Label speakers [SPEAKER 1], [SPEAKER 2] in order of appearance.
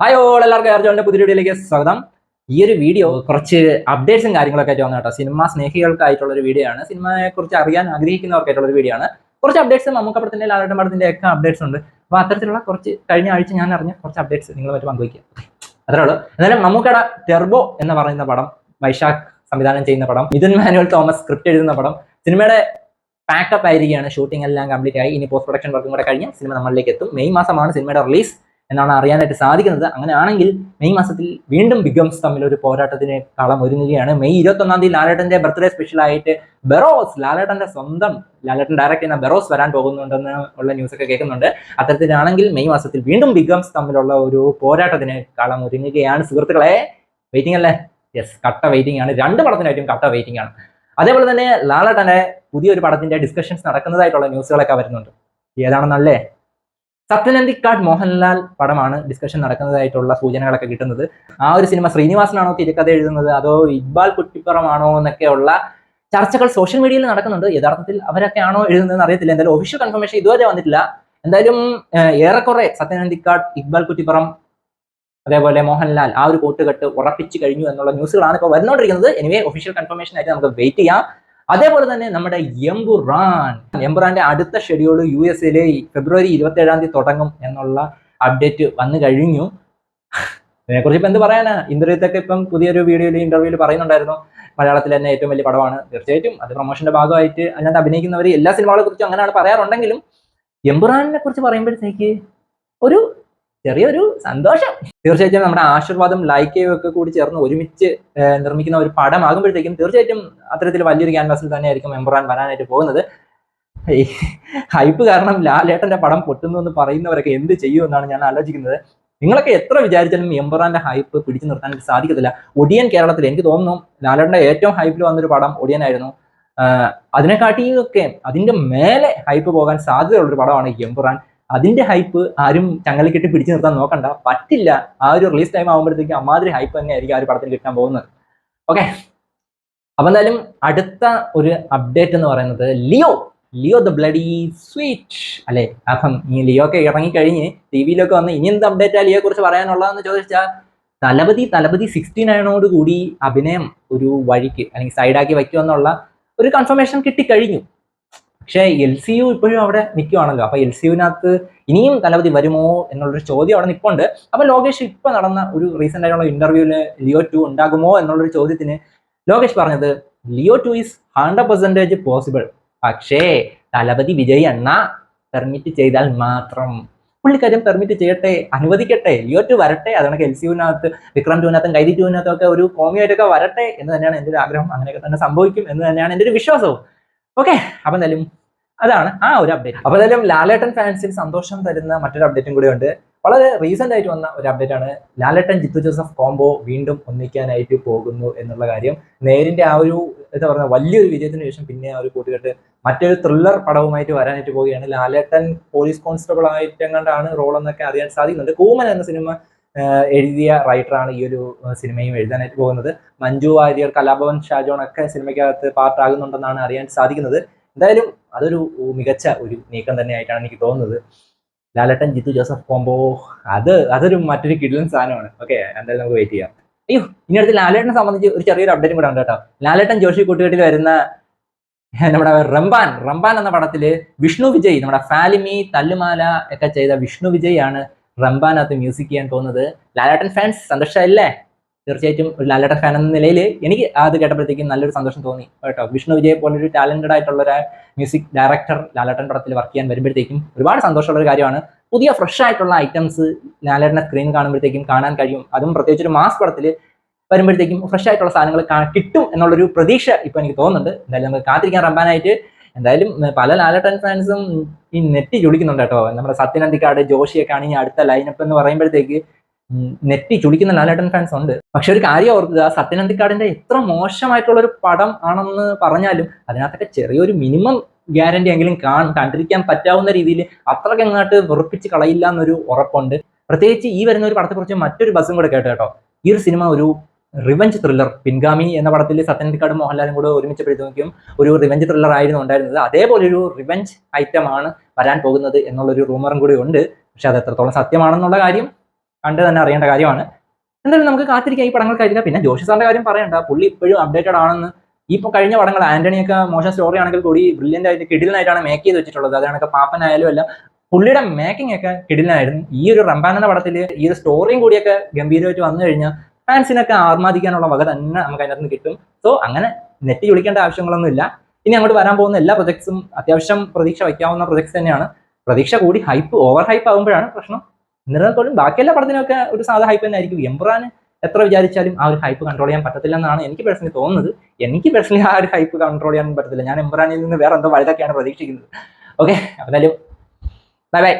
[SPEAKER 1] Hi all, എല്ലാവർക്കും എയർജോണിന്റെ പുതിയ വീഡിയോയിലേക്ക് സ്വാഗതം. ഈ ഒരു വീഡിയോ കുറച്ച് അപ്ഡേറ്റ്സും കാര്യങ്ങളൊക്കെ ആയിട്ട് വന്നു കേട്ടോ. സിനിമ സ്നേഹികൾക്കായിട്ടുള്ള ഒരു വീഡിയോ ആണ്. സിനിമയെ കുറിച്ച് അറിയാൻ ആഗ്രഹിക്കുന്നവർക്കായിട്ടുള്ള ഒരു വീഡിയോ ആണ്. കുറച്ച് അപ്ഡേറ്റ്സ് മമ്മൂക്കപ്പടത്തിന്റെ ലാലേട്ടൻ പടത്തിന്റെ ഒക്കെ അപ്ഡേറ്റ്സ് ഉണ്ട്. അപ്പോൾ അത്തരത്തിലുള്ള കുറച്ച് കഴിഞ്ഞ ആഴ്ച ഞാൻ അറിഞ്ഞ കുറച്ച് അപ്ഡേറ്റ്സ് നിങ്ങളുമായിട്ട് പങ്കുവയ്ക്കുക. അത്രേ ഉള്ളൂ. എന്നാലും മമ്മൂക്കയുടെ ടെർബോ എന്ന് പറയുന്ന പടം, വൈശാഖ് സംവിധാനം ചെയ്യുന്ന പടം, മിഥുൻ മാനുവൽ തോമസ് സ്ക്രിപ്റ്റ് എഴുതുന്ന പടം, സിനിമയുടെ പാക്കപ്പ് ആയിരിക്കുകയാണ്. ഷൂട്ടിംഗ് എല്ലാം കംപ്ലീറ്റ് ആയി. ഇനി പോസ്റ്റ് പ്രൊഡക്ഷൻ വർക്കും കൂടെ കഴിഞ്ഞ് സിനിമ നമ്മളിലേക്ക് എത്തും. മെയ് മാസമാണ് സിനിമയുടെ റിലീസ് എന്നാണ് അറിയാനായിട്ട് സാധിക്കുന്നത്. അങ്ങനെയാണെങ്കിൽ മെയ് മാസത്തിൽ വീണ്ടും ബിഗംസ് തമ്മിൽ ഒരു പോരാട്ടത്തിന് കളം ഒരുങ്ങുകയാണ്. മെയ് 21 തീയതി ലാലേട്ടന്റെ ബർത്ത്ഡേ സ്പെഷ്യൽ ആയിട്ട് ബെറോസ്, ലാലേട്ടന്റെ സ്വന്തം ലാലേട്ടൻ ഡയറക്ട് ചെയ്യുന്ന ബെറോസ് വരാൻ പോകുന്നുണ്ടെന്ന് ഉള്ള ന്യൂസ് ഒക്കെ കേൾക്കുന്നുണ്ട്. അത്തരത്തിലാണെങ്കിൽ മെയ് മാസത്തിൽ വീണ്ടും ബിഗംസ് തമ്മിലുള്ള ഒരു പോരാട്ടത്തിന് കളം ഒരുങ്ങുകയാണ്. സുഹൃത്തുക്കളെ, വെയിറ്റിംഗ് അല്ലേ? യെസ്, കട്ട വെയിറ്റിംഗ് ആണ്. രണ്ട് പടത്തിനായിട്ടും കട്ട വെയിറ്റിംഗ് ആണ്. അതേപോലെ തന്നെ ലാലേട്ടന്റെ പുതിയൊരു പടത്തിന്റെ ഡിസ്കഷൻസ് നടക്കുന്നതായിട്ടുള്ള ന്യൂസുകളൊക്കെ വരുന്നുണ്ട്. ഏതാണെന്നല്ലേ? സത്യനന്ദിക്കാട് മോഹൻലാൽ പടമാണ് ഡിസ്കഷൻ നടക്കുന്നതായിട്ടുള്ള സൂചനകളൊക്കെ കിട്ടുന്നത്. ആ ഒരു സിനിമ ശ്രീനിവാസനാണോ തിരക്കഥ എഴുതുന്നത്, അതോ ഇക്ബാൽ കുറ്റിപ്പുറമാണോ എന്നൊക്കെയുള്ള ചർച്ചകൾ സോഷ്യൽ മീഡിയയിൽ നടക്കുന്നുണ്ട്. യഥാർത്ഥത്തിൽ അവരൊക്കെ ആണോ എഴുതുന്നതെന്ന് അറിയത്തില്ല. എന്തായാലും ഒഫീഷ്യൽ കൺഫർമേഷൻ ഇതുവരെ വന്നിട്ടില്ല. എന്തായാലും ഏറെക്കുറെ സത്യനന്ദിക്കാട്, ഇക്ബാൽ കുറ്റിപ്പുറം, അതേപോലെ മോഹൻലാൽ ആ ഒരു കൂട്ടുകെട്ട് ഉറപ്പിച്ചു കഴിഞ്ഞു എന്നുള്ള ന്യൂസുകളാണ് ഇപ്പോൾ വരുന്നോണ്ടിരിക്കുന്നത്. എനിവേ ഒഫീഷ്യൽ കൺഫർമേഷൻ ആയിട്ട് നമുക്ക് വെയിറ്റ് ചെയ്യാം. അതേപോലെ തന്നെ നമ്മുടെ എംപുറാന്റെ അടുത്ത ഷെഡ്യൂൾ USA ഫെബ്രുവരി 27 തീയതി തുടങ്ങും എന്നുള്ള അപ്ഡേറ്റ് വന്നു കഴിഞ്ഞു. ഇതിനെക്കുറിച്ച് ഇപ്പം എന്ത് പറയാനാ? ഇന്ദ്രജിത്തൊക്കെ ഇപ്പം പുതിയൊരു ഇന്റർവ്യൂവിൽ പറയുന്നുണ്ടായിരുന്നു, മലയാളത്തിൽ തന്നെ ഏറ്റവും വലിയ പടമാണ്. തീർച്ചയായിട്ടും അത് പ്രൊമോഷന്റെ ഭാഗമായിട്ട് അതിനകത്ത് അഭിനയിക്കുന്നവർ എല്ലാ സിനിമകളെ കുറിച്ചും അങ്ങനെയാണ് പറയാറുണ്ടെങ്കിലും എംപുറാനെ കുറിച്ച് പറയുമ്പോഴത്തേക്ക് ഒരു ചെറിയൊരു സന്തോഷം. തീർച്ചയായിട്ടും നമ്മുടെ ആശീർവാദം, ലൈക്കയും ഒക്കെ കൂടി ചേർന്ന് ഒരുമിച്ച് നിർമ്മിക്കുന്ന ഒരു പടമാകുമ്പോഴത്തേക്കും തീർച്ചയായിട്ടും അത്തരത്തിൽ വലിയൊരു ക്യാൻവാസിൽ തന്നെയായിരിക്കും എംപുറാൻ വരാനായിട്ട് പോകുന്നത്. ഹൈപ്പ് കാരണം ലാലേട്ടന്റെ പടം പൊട്ടുന്നു എന്ന് പറയുന്നവരൊക്കെ എന്ത് ചെയ്യുമെന്നാണ് ഞാൻ ആലോചിക്കുന്നത്. നിങ്ങളൊക്കെ എത്ര വിചാരിച്ചാലും എംപുറാന്റെ ഹൈപ്പ് പിടിച്ചു നിർത്താൻ സാധിക്കത്തില്ല. ഒടിയൻ കേരളത്തിൽ എനിക്ക് തോന്നുന്നു ലാലേട്ടന്റെ ഏറ്റവും ഹൈപ്പിൽ വന്നൊരു പടം ഒടിയനായിരുന്നു. അതിനെക്കാട്ടിയൊക്കെ അതിന്റെ മേലെ ഹൈപ്പ് പോകാൻ സാധ്യതയുള്ളൊരു പടമാണ് എംപുറാൻ. അതിന്റെ ഹൈപ്പ് ആരും ചങ്ങലക്കിട്ട് പിടിച്ചു നിർത്താൻ നോക്കണ്ട, പറ്റില്ല. ആ ഒരു റിലീസ് ടൈം ആകുമ്പോഴത്തേക്കും അമാതിരി ഹൈപ്പ് തന്നെ ആയിരിക്കും ആ ഒരു പടത്തിന് കിട്ടാൻ പോകുന്നത്. ഓക്കെ, അപ്പൊ എന്തായാലും അടുത്ത ഒരു അപ്ഡേറ്റ് എന്ന് പറയുന്നത് ലിയോ ദ ബ്ലഡി സ്വീറ്റ് അല്ലെ. അപ്പം ഈ ലിയോ ഒക്കെ ഇറങ്ങിക്കഴിഞ്ഞ് TV-ലൊക്കെ വന്ന് ഇനി എന്ത് അപ്ഡേറ്റാ ലിയോയെ കുറിച്ച് പറയാനുള്ളതെന്ന് ചോദിച്ചാൽ തലപതി 69 കൂടി അഭിനയം ഒരു വഴിക്ക് അല്ലെങ്കിൽ സൈഡാക്കി വയ്ക്കുമെന്നുള്ള ഒരു കൺഫർമേഷൻ കിട്ടിക്കഴിഞ്ഞു. പക്ഷേ LCU ഇപ്പോഴും അവിടെ നിൽക്കുവാണല്ലോ. അപ്പൊ LCUവിനകത്ത് ഇനിയും തലപതി വരുമോ എന്നുള്ളൊരു ചോദ്യം അവിടെ നിൽപ്പുണ്ട്. അപ്പൊ ലോകേഷ് ഇപ്പൊ നടന്ന ഒരു റീസെന്റ് ആയിട്ടുള്ള ഇന്റർവ്യൂവില് ലിയോ 2 ഉണ്ടാകുമോ എന്നുള്ളൊരു ചോദ്യത്തിന് ലോകേഷ് പറഞ്ഞത് ലിയോ 2 ഈസ് 100% പോസിബിൾ, പക്ഷേ തലപതി വിജയ് അണ്ണ പെർമിറ്റ് ചെയ്താൽ മാത്രം. പുള്ളിക്കാര്യം പെർമിറ്റ് ചെയ്യട്ടെ, അനുവദിക്കട്ടെ, ലിയോ 2 വരട്ടെ. അതുകൊണ്ട് LCUവിനകത്ത് വിക്രം 2-നകത്തും കൈദി 2-നകത്തും ഒക്കെ ഒരു കോമിയായിട്ടൊക്കെ വരട്ടെ എന്ന് തന്നെയാണ് എൻ്റെ ഒരു ആഗ്രഹം. അങ്ങനെയൊക്കെ തന്നെ സംഭവിക്കും എന്ന് തന്നെയാണ് എൻ്റെ ഒരു വിശ്വാസവും. ഓക്കെ, അപ്പൊ എന്തായാലും അതാണ് ആ ഒരു അപ്ഡേറ്റ്. അപ്പൊ എന്തായാലും ലാലേട്ടൻ ഫാൻസിൽ സന്തോഷം തരുന്ന മറ്റൊരു അപ്ഡേറ്റും കൂടി ഉണ്ട്. വളരെ റീസെന്റ് ആയിട്ട് വന്ന ഒരു അപ്ഡേറ്റ് ആണ്. ലാലേട്ടൻ ജിത്തു ജോസഫ് കോംബോ വീണ്ടും ഒന്നിക്കാനായിട്ട് പോകുന്നു എന്നുള്ള കാര്യം. നേരിന്റെ ആ ഒരു എന്താ പറയുക വലിയൊരു വിജയത്തിന് ശേഷം പിന്നെ ആ ഒരു കൂട്ടുകെട്ട് മറ്റൊരു ത്രില്ലർ പടവുമായിട്ട് വരാനായിട്ട് പോവുകയാണ്. ലാലേട്ടൻ പോലീസ് കോൺസ്റ്റബിൾ ആയിട്ടെങ്ങാണ്ടാണ് റോൾ എന്നൊക്കെ അറിയാൻ സാധിക്കുന്നുണ്ട്. കൂമൻ എന്ന സിനിമ എഴുതിയ റൈറ്ററാണ് ഈ ഒരു സിനിമയും എഴുതാനായിട്ട് പോകുന്നത്. മഞ്ജു വാര്യർ, കലാഭവൻ ഷാജോൺ ഒക്കെ സിനിമയ്ക്കകത്ത് പാർട്ടാകുന്നുണ്ടെന്നാണ് അറിയാൻ സാധിക്കുന്നത്. എന്തായാലും അതൊരു മികച്ച ഒരു നീക്കം തന്നെയായിട്ടാണ് എനിക്ക് തോന്നുന്നത്. ലാലേട്ടൻ ജിത്തു ജോസഫ് കോംബോ അതൊരു മറ്റൊരു കിടിലൻ സാധനമാണ്. ഓക്കെ, എന്തായാലും നമുക്ക് വെയിറ്റ് ചെയ്യാം. അയ്യോ, ഇനി അടുത്ത് ലാലേട്ടനെ സംബന്ധിച്ച് ഒരു ചെറിയൊരു അപ്ഡേറ്റും കൂടെ ഉണ്ട് കേട്ടോ. ലാലേട്ടൻ ജോഷി കൂട്ടുകെട്ടിൽ വരുന്ന നമ്മുടെ റംബാൻ എന്ന പടത്തില് വിഷ്ണു വിജയ്, നമ്മുടെ ഫാലിമി, തല്ലുമാല ഒക്കെ ചെയ്ത വിഷ്ണു വിജയ് ആണ് റംബാനകത്ത് മ്യൂസിക് ചെയ്യാൻ പോകുന്നത്. ലാലേട്ടൻ ഫാൻസ് സന്തോഷമല്ലേ? തീർച്ചയായിട്ടും ഒരു ലാലേട്ടൻ ഫാൻ എന്ന നിലയിൽ എനിക്ക് അത് കേട്ടപ്പോഴത്തേക്കും നല്ലൊരു സന്തോഷം തോന്നി കേട്ടോ. വിഷ്ണു വിജയ് പോലൊരു ടാലന്റഡ് ആയിട്ടുള്ള ഒരു മ്യൂസിക് ഡയറക്ടർ ലാലേട്ടൻ പടത്തിൽ വർക്ക് ചെയ്യാൻ വരുമ്പോഴത്തേക്കും ഒരുപാട് സന്തോഷമുള്ള ഒരു കാര്യമാണ്. പുതിയ ഫ്രഷ് ആയിട്ടുള്ള ഐറ്റംസ് ലാലേട്ടനെ സ്ക്രീൻ കാണുമ്പോഴത്തേക്കും കാണാൻ കഴിയും. അതും പ്രത്യേകിച്ച് ഒരു മാസ് പടത്തിൽ വരുമ്പോഴത്തേക്കും ഫ്രഷ് ആയിട്ടുള്ള സാധനങ്ങൾ കിട്ടും എന്നുള്ളൊരു പ്രതീക്ഷ ഇപ്പൊ എനിക്ക് തോന്നുന്നുണ്ട്. എന്തായാലും നമുക്ക് കാത്തിരിക്കാൻ റംബാനായിട്ട്. എന്തായാലും പല ലാലേട്ടൻ ഫാൻസും ഈ നെറ്റി ചുളിക്കുന്നുണ്ട് കേട്ടോ. നമ്മുടെ സത്യനന്ദിക്കാട്, ജോഷിയൊക്കെ ആണ് ഈ അടുത്ത ലൈനപ്പ് എന്ന് പറയുമ്പോഴത്തേക്ക് നെറ്റി ചുളിക്കുന്ന ലാലേട്ടൻ ഫാൻസ് ഉണ്ട്. പക്ഷെ ഒരു കാര്യം ഓർക്കുക, സത്യനന്ദിക്കാടിന്റെ എത്ര മോശമായിട്ടുള്ള ഒരു പടം ആണെന്ന് പറഞ്ഞാലും അതിനകത്തൊക്കെ ചെറിയൊരു മിനിമം ഗ്യാരണ്ടി എങ്കിലും കണ്ടിരിക്കാൻ പറ്റാവുന്ന രീതിയിൽ അത്രയ്ക്ക് അങ്ങോട്ട് വെറുപ്പിച്ച് കളയില്ല എന്നൊരു ഉറപ്പുണ്ട്. പ്രത്യേകിച്ച് ഈ വരുന്ന ഒരു പടത്തെക്കുറിച്ച് മറ്റൊരു ബസ്സും കൂടെ കേട്ടോ. ഈ ഒരു സിനിമ ഒരു റിവെഞ്ച് ത്രില്ലർ, പിൻഗാമി എന്ന പടത്തിൽ സത്യനന്ദിക്കാടും മോഹൻലാലും കൂടെ ഒരുമിച്ച് പ്രതിനിധിക്കും ഒരു റിവെഞ്ച് ത്രില്ലർ ആയിരുന്നു ഉണ്ടായിരുന്നത്. അതേപോലെ ഒരു റിവെഞ്ച് ഐറ്റം ആണ് വരാൻ പോകുന്നത് എന്നുള്ളൊരു റൂമറും കൂടി ഉണ്ട്. പക്ഷെ അത് എത്രത്തോളം സത്യമാണെന്നുള്ള കാര്യം കണ്ട് തന്നെ അറിയേണ്ട കാര്യമാണ്. എന്തായാലും നമുക്ക് കാത്തിരിക്കാം ഈ പടങ്ങൾക്കായിരിക്കാം. പിന്നെ ജോഷി സാറിന്റെ കാര്യം പറയണ്ട, പുള്ളി ഇപ്പോഴും അപ്ഡേറ്റഡ് ആണെന്ന്. ഇപ്പോൾ കഴിഞ്ഞ പടങ്ങൾ ആന്റണിയൊക്കെ മോശം സ്റ്റോറി ആണെങ്കിൽ കൂടി ബ്രില്യൻ്റ് ആയിട്ട് കിടിലനായിട്ടാണ് മേക്ക് ചെയ്ത് വെച്ചിട്ടുള്ളത്. അതാണെങ്കിൽ പാപ്പനായാലും എല്ലാം പുള്ളിയുടെ മേക്കിംഗ് ഒക്കെ കിടിലനായിരുന്നു. ഈ ഒരു റംബാൻ എന്ന പടത്തിൽ ഈ ഒരു സ്റ്റോറിയും കൂടിയൊക്കെ ഗംഭീരമായിട്ട് വന്നു കഴിഞ്ഞാൽ ഫാൻസിനൊക്കെ ആർമാദിക്കാനുള്ള വക തന്നെ നമുക്ക് അതിനകത്ത് നിന്ന് കിട്ടും. സോ അങ്ങനെ നെറ്റ് വിളിക്കേണ്ട ആവശ്യങ്ങളൊന്നുമില്ല. ഇനി അങ്ങോട്ട് വരാൻ പോകുന്ന എല്ലാ പ്രൊജക്ട്സും അത്യാവശ്യം പ്രതീക്ഷ വയ്ക്കാവുന്ന പ്രൊജക്ട്സ് തന്നെയാണ്. പ്രതീക്ഷ കൂടി ഓവർ ഹൈപ്പ് ആകുമ്പോഴാണ് പ്രശ്നം. എന്നിരുന്നാൽ പോലും ബാക്കിയെല്ലാ പടത്തിനൊക്കെ ഒരു സാധാ ഹൈപ്പ് തന്നെ ആയിരിക്കും. എംപുറാൻ എത്ര വിചാരിച്ചാലും ആ ഒരു ഹൈപ്പ് കൺട്രോൾ ചെയ്യാൻ പറ്റത്തില്ലെന്നാണ് എനിക്ക് പേഴ്സണലി തോന്നുന്നത്. എനിക്ക് പേഴ്സണലി ആ ഒരു ഹൈപ്പ് കൺട്രോൾ ചെയ്യാൻ പറ്റത്തില്ല. ഞാൻ എംപുറാനിൽ നിന്ന് വേറെ എന്തോ വലുതൊക്കെയാണ് പ്രതീക്ഷിക്കുന്നത്. ഓക്കെ, എന്തായാലും ബൈ ബൈ.